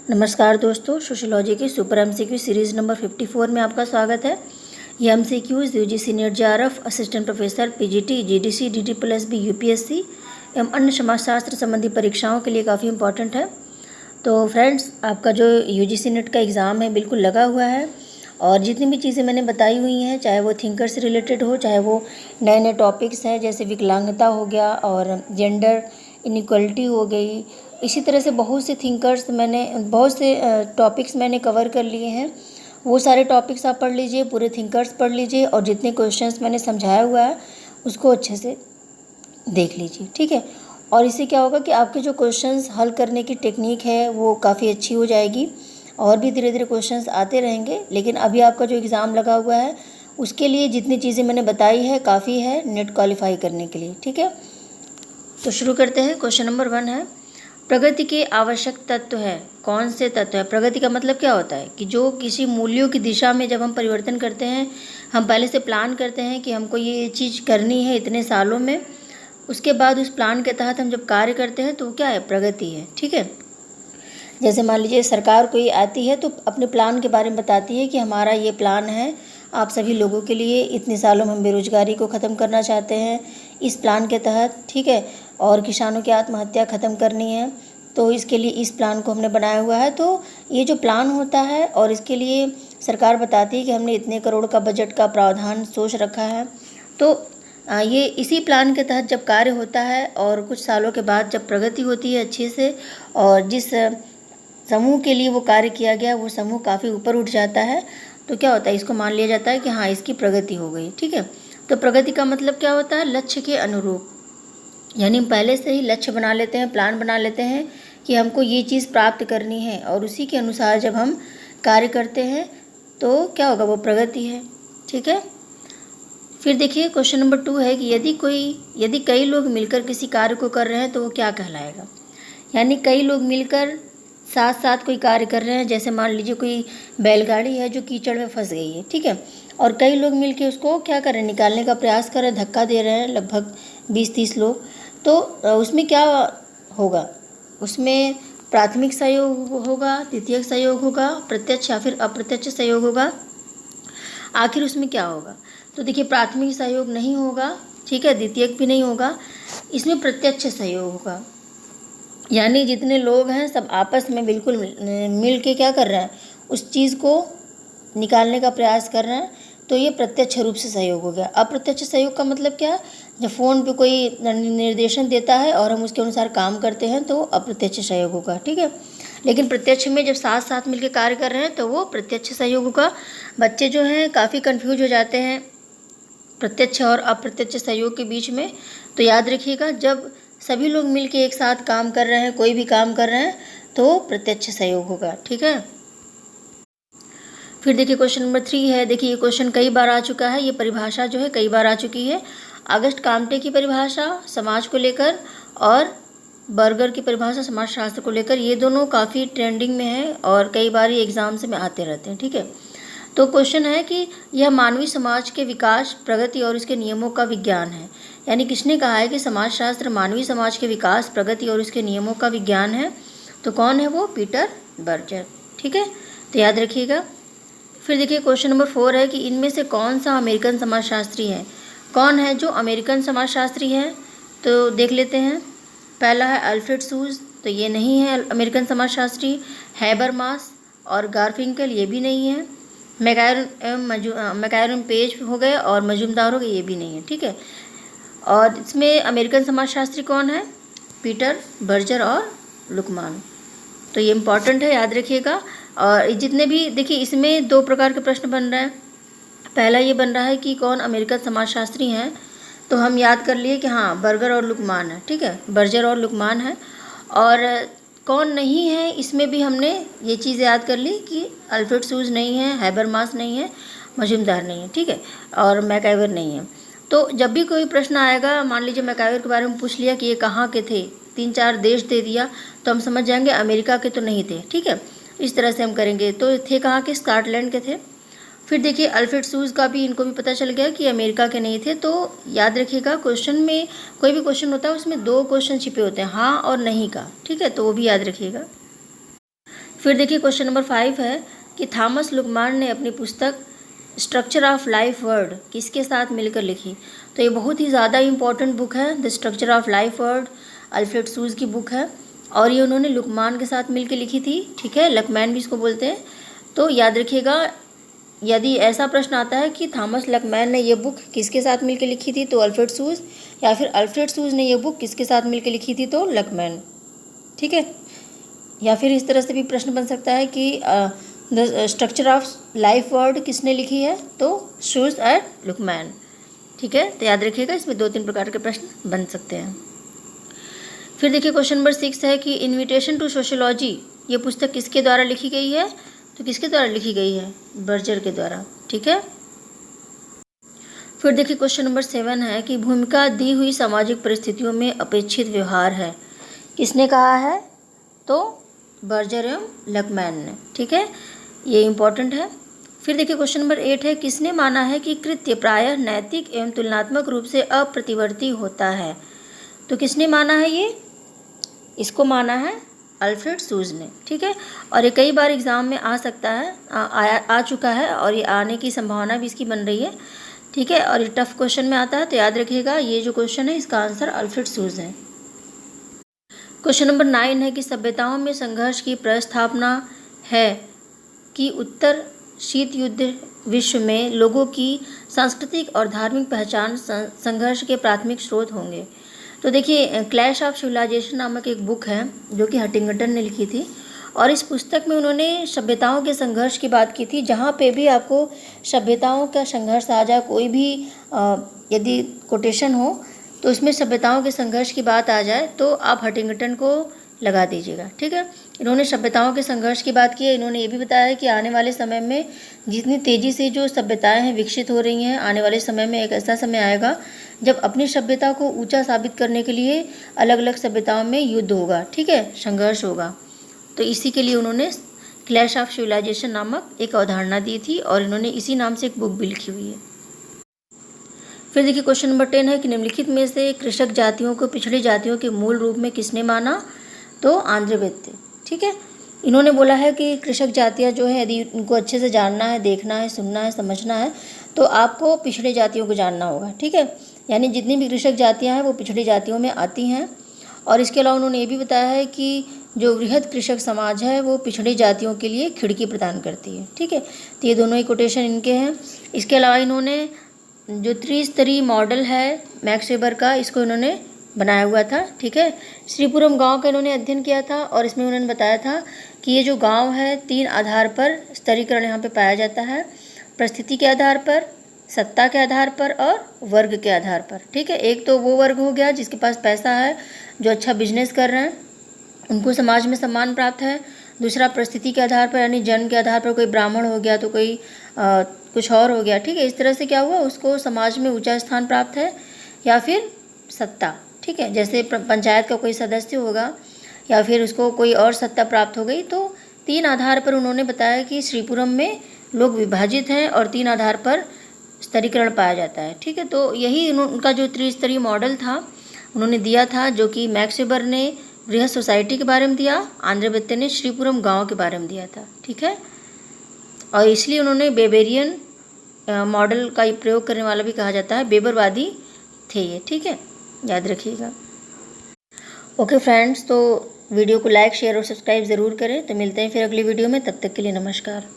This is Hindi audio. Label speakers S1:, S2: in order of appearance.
S1: नमस्कार दोस्तों, सोशियोलॉजी की सुपर एमसीक्यू सीरीज़ नंबर 54 में आपका स्वागत है। ये MCQs UGC NET JRF, assistant professor PGT, GDC, डीडी+बी, यूपीएससी एवं अन्य समाजशास्त्र संबंधी परीक्षाओं के लिए काफ़ी इंपॉर्टेंट है। तो फ्रेंड्स, आपका जो यूजीसी नेट का एग्ज़ाम है बिल्कुल लगा हुआ है और जितनी भी चीज़ें मैंने बताई हुई हैं, चाहे वो थिंकर से रिलेटेड हो, चाहे वो नए नए टॉपिक्स हैं जैसे विकलांगता हो गया और जेंडर इनइक्वलिटी हो गई, इसी तरह से बहुत से टॉपिक्स मैंने कवर कर लिए हैं। वो सारे टॉपिक्स आप पढ़ लीजिए, पूरे थिंकर्स पढ़ लीजिए और जितने क्वेश्चंस मैंने समझाया हुआ है उसको अच्छे से देख लीजिए, ठीक है। और इससे क्या होगा कि आपके जो क्वेश्चंस हल करने की टेक्निक है वो काफ़ी अच्छी हो जाएगी और भी धीरे धीरे क्वेश्चंस आते रहेंगे। लेकिन अभी आपका जो एग्ज़ाम लगा हुआ है उसके लिए जितनी चीज़ें मैंने बताई है काफ़ी है नेट क्वालिफाई करने के लिए, ठीक है। तो शुरू करते हैं। क्वेश्चन नंबर 1 है, प्रगति के आवश्यक तत्व है। कौन से तत्व है? प्रगति का मतलब क्या होता है कि जो किसी मूल्यों की दिशा में जब हम परिवर्तन करते हैं, हम पहले से प्लान करते हैं कि हमको ये चीज़ करनी है इतने सालों में, उसके बाद उस प्लान के तहत हम जब कार्य करते हैं तो क्या है? प्रगति है, ठीक है। जैसे मान लीजिए सरकार कोई आती है तो अपने प्लान के बारे में बताती है कि हमारा ये प्लान है आप सभी लोगों के लिए, इतने सालों में हम बेरोजगारी को ख़त्म करना चाहते हैं इस प्लान के तहत, ठीक है, और किसानों की आत्महत्या ख़त्म करनी है, तो इसके लिए इस प्लान को हमने बनाया हुआ है। तो ये जो प्लान होता है और इसके लिए सरकार बताती है कि हमने इतने करोड़ का बजट का प्रावधान सोच रखा है। तो ये इसी प्लान के तहत जब कार्य होता है और कुछ सालों के बाद जब प्रगति होती है अच्छे से और जिस समूह के लिए वो कार्य किया गया वो समूह काफ़ी ऊपर उठ जाता है, तो क्या होता है? इसको मान लिया जाता है कि हाँ, इसकी प्रगति हो गई, ठीक है। तो प्रगति का मतलब क्या होता है? लक्ष्य के अनुरूप, यानी हम पहले से ही लक्ष्य बना लेते हैं, प्लान बना लेते हैं कि हमको ये चीज़ प्राप्त करनी है और उसी के अनुसार जब हम कार्य करते हैं तो क्या होगा? वो प्रगति है, ठीक है। फिर देखिए क्वेश्चन नंबर 2 है कि यदि कई लोग मिलकर किसी कार्य को कर रहे हैं तो वो क्या कहलाएगा? यानी कई लोग मिलकर साथ साथ कोई कार्य कर रहे हैं, जैसे मान लीजिए कोई बैलगाड़ी है जो कीचड़ में फंस गई है, ठीक है, और कई लोग मिलके उसको क्या कर रहे हैं? निकालने का प्रयास कर रहे हैं, धक्का दे रहे हैं, लगभग 20-30 लोग। तो उसमें क्या होगा? उसमें प्राथमिक सहयोग होगा, द्वितीयक सहयोग होगा, प्रत्यक्ष या फिर अप्रत्यक्ष सहयोग होगा। आखिर उसमें क्या होगा? तो देखिए प्राथमिक सहयोग नहीं होगा, ठीक है, द्वितीयक भी नहीं होगा, इसमें प्रत्यक्ष सहयोग होगा। यानी जितने लोग हैं सब आपस में बिल्कुल मिल के क्या कर रहे हैं? उस चीज़ को निकालने का प्रयास कर रहे हैं, तो ये प्रत्यक्ष रूप से सहयोग हो गया। अप्रत्यक्ष सहयोग का मतलब क्या? जब फ़ोन पे कोई निर्देशन देता है और हम उसके अनुसार काम करते हैं तो अप्रत्यक्ष सहयोग होगा, ठीक है। लेकिन प्रत्यक्ष में जब साथ साथ मिलकर कार्य कर रहे हैं तो वो प्रत्यक्ष सहयोग होगा। बच्चे जो हैं काफ़ी कन्फ्यूज हो जाते हैं प्रत्यक्ष और अप्रत्यक्ष सहयोग के बीच में, तो याद रखिएगा जब सभी लोग मिलके एक साथ काम कर रहे हैं, कोई भी काम कर रहे हैं, तो प्रत्यक्ष सहयोग होगा, ठीक है। फिर देखिए क्वेश्चन नंबर 3 है। देखिए ये क्वेश्चन कई बार आ चुका है, ये परिभाषा जो है कई बार आ चुकी है। अगस्ट काम्टे की परिभाषा समाज को लेकर और बर्गर की परिभाषा समाजशास्त्र को लेकर, ये दोनों काफ़ी ट्रेंडिंग में है और कई बार ये एग्जाम्स में आते रहते हैं, ठीक है। तो क्वेश्चन है कि यह मानवीय समाज के विकास, प्रगति और इसके नियमों का विज्ञान है। यानी किसने कहा है कि समाजशास्त्र मानवीय समाज के विकास, प्रगति और इसके नियमों का विज्ञान है? तो कौन है वो? पीटर बर्जर, ठीक है, तो याद रखिएगा। फिर देखिए क्वेश्चन नंबर 4 है कि इनमें से कौन सा अमेरिकन समाजशास्त्री है? कौन है जो अमेरिकन समाजशास्त्री है? तो देख लेते हैं। पहला है अल्फ्रेड सूज, तो ये नहीं है अमेरिकन समाजशास्त्री। हैबरमास और गारफिंकल, ये भी नहीं है। मैकायरन पेज हो गए और मजूमदार हो गए, ये भी नहीं है, ठीक है। और इसमें अमेरिकन समाजशास्त्री कौन है? पीटर बर्जर और लुकमान, तो ये इम्पॉर्टेंट है, याद रखिएगा। और जितने भी देखिए इसमें 2 प्रकार के प्रश्न बन रहे हैं। पहला ये बन रहा है कि कौन अमेरिकन समाजशास्त्री हैं, तो हम याद कर लिए कि हाँ बर्गर और लुकमान है, ठीक है, बर्जर और लुकमान है। और कौन नहीं है, इसमें भी हमने ये चीज़ याद कर ली कि अल्फ्रेड सूज नहीं है, हैबरमास नहीं है, मजूमदार नहीं है, ठीक है, और मैकाइवर नहीं है। तो जब भी कोई प्रश्न आएगा, मान लीजिए मैकाइवर के बारे में पूछ लिया कि ये कहाँ के थे, 3-4 देश दे दिया, तो हम समझ जाएंगे अमेरिका के तो नहीं थे, ठीक है। इस तरह से हम करेंगे, तो थे कहाँ के? स्कॉटलैंड के थे। फिर देखिए अल्फ्रेड सूज का भी इनको भी पता चल गया कि अमेरिका के नहीं थे। तो याद रखिएगा क्वेश्चन में कोई भी क्वेश्चन होता है उसमें 2 क्वेश्चन छिपे होते हैं, हाँ और नहीं का, ठीक है, तो वो भी याद रखिएगा। फिर देखिए क्वेश्चन नंबर 5 है कि थॉमस लुकमान ने अपनी पुस्तक स्ट्रक्चर ऑफ लाइफ वर्ड किसके साथ मिलकर लिखी। तो ये बहुत ही ज़्यादा इम्पॉर्टेंट बुक है, the structure of life world, Alfred सूज की बुक है और ये उन्होंने लुकमान के साथ मिलकर लिखी थी, ठीक है, लकमैन भी इसको बोलते हैं। तो याद रखिएगा, यदि ऐसा प्रश्न आता है कि थॉमस लकमैन ने ये बुक किसके साथ मिलकर लिखी थी तो अल्फ्रेड सूज, या फिर अल्फ्रेड सूज ने ये बुक किसके साथ मिलकर लिखी थी तो लकमैन, ठीक है। या फिर इस तरह से भी प्रश्न बन सकता है कि the structure of life word किसने लिखी है तो शूज एंड लुकमैन, ठीक है। तो याद रखिएगा, इसमें 2-3 प्रकार के प्रश्न बन सकते हैं। फिर देखिए क्वेश्चन नंबर 6 है कि इन्विटेशन टू सोशियोलॉजी ये पुस्तक किसके द्वारा लिखी गई है। तो किसके द्वारा लिखी गई है, बर्जर के द्वारा, ठीक है। फिर देखिए क्वेश्चन नंबर 7 है कि भूमिका दी हुई सामाजिक परिस्थितियों में अपेक्षित व्यवहार है, किसने कहा है तो बर्जर एवं लकमैन ने, ठीक है, ये इम्पॉर्टेंट है। फिर देखिए क्वेश्चन नंबर 8 है किसने माना है कि कृत्य प्रायः नैतिक एवं तुलनात्मक रूप से अप्रतिवर्ती होता है। तो किसने माना है ये, इसको माना है अल्फ्रेड सूज ने, ठीक है। और ये कई बार एग्ज़ाम में आ सकता है, आ चुका है और ये आने की संभावना भी इसकी बन रही है, ठीक है। और ये टफ क्वेश्चन में आता है, तो याद रखिएगा ये जो क्वेश्चन है इसका आंसर अल्फ्रेड सूज है। क्वेश्चन नंबर 9 है कि सभ्यताओं में संघर्ष की प्रस्थापना है कि उत्तर शीत युद्ध विश्व में लोगों की सांस्कृतिक और धार्मिक पहचान संघर्ष के प्राथमिक स्रोत होंगे। तो देखिए क्लैश ऑफ सिविलाइजेशन नामक एक बुक है जो कि हंटिंगटन ने लिखी थी और इस पुस्तक में उन्होंने सभ्यताओं के संघर्ष की बात की थी। जहाँ पे भी आपको सभ्यताओं का संघर्ष आ जाए, कोई भी यदि कोटेशन हो तो उसमें सभ्यताओं के संघर्ष की बात आ जाए तो आप हंटिंगटन को लगा दीजिएगा, ठीक है। इन्होंने सभ्यताओं के संघर्ष की बात की है। इन्होंने ये भी बताया कि आने वाले समय में जितनी तेज़ी से जो सभ्यताएं हैं विकसित हो रही हैं, आने वाले समय में एक ऐसा समय आएगा जब अपनी सभ्यता को ऊंचा साबित करने के लिए अलग अलग सभ्यताओं में युद्ध होगा, ठीक है, संघर्ष होगा। तो इसी के लिए उन्होंने क्लैश ऑफ सिविलाइजेशन नामक एक अवधारणा दी थी और इन्होंने इसी नाम से एक बुक भी लिखी हुई है। फिर देखिए क्वेश्चन नंबर 10 है कि निम्नलिखित में से कृषक जातियों को पिछड़ी जातियों के मूल रूप में किसने माना तो आंद्रे, ठीक है। इन्होंने बोला है कि कृषक जातियाँ जो है यदि उनको अच्छे से जानना है, देखना है, सुनना है, समझना है तो आपको पिछड़ी जातियों को जानना होगा, ठीक है। यानी जितनी भी कृषक जातियाँ हैं वो पिछड़ी जातियों में आती हैं। और इसके अलावा उन्होंने ये भी बताया है कि जो वृहद कृषक समाज है वो पिछड़ी जातियों के लिए खिड़की प्रदान करती है, ठीक है। तो ये दोनों ही कोटेशन इनके हैं। इसके अलावा इन्होंने जो त्रिस्तरीय मॉडल है मैक्स वेबर का, इसको इन्होंने बनाया हुआ था, ठीक है। श्रीपुरम गांव का इन्होंने अध्ययन किया था और इसमें उन्होंने बताया था कि ये जो गांव है 3 आधार पर स्तरीकरण यहाँ पे पाया जाता है, परिस्थिति के आधार पर, सत्ता के आधार पर और वर्ग के आधार पर, ठीक है। एक तो वो वर्ग हो गया जिसके पास पैसा है, जो अच्छा बिजनेस कर रहे हैं, उनको समाज में सम्मान प्राप्त है। दूसरा परिस्थिति के आधार पर यानी जन्म के आधार पर कोई ब्राह्मण हो गया तो कोई कुछ और हो गया, ठीक है। इस तरह से क्या हुआ, उसको समाज में ऊंचा स्थान प्राप्त है। या फिर सत्ता, ठीक है, जैसे पंचायत का कोई सदस्य होगा या फिर उसको कोई और सत्ता प्राप्त हो गई। तो 3 आधार पर उन्होंने बताया कि श्रीपुरम में लोग विभाजित हैं और 3 आधार पर स्तरीकरण पाया जाता है, ठीक है। तो यही उनका जो त्रिस्तरीय मॉडल था उन्होंने दिया था, जो कि मैक्स वेबर ने बृहद सोसाइटी के बारे में दिया, आंद्रे ने श्रीपुरम गांव के बारे में दिया था, ठीक है। और इसलिए उन्होंने बेबेरियन मॉडल का प्रयोग करने वाला भी कहा जाता है, बेबरवादी थे ये, ठीक है, याद रखिएगा। ओके फ्रेंड्स, तो वीडियो को लाइक, शेयर और सब्सक्राइब ज़रूर करें। तो मिलते हैं फिर अगली वीडियो में, तब तक के लिए नमस्कार।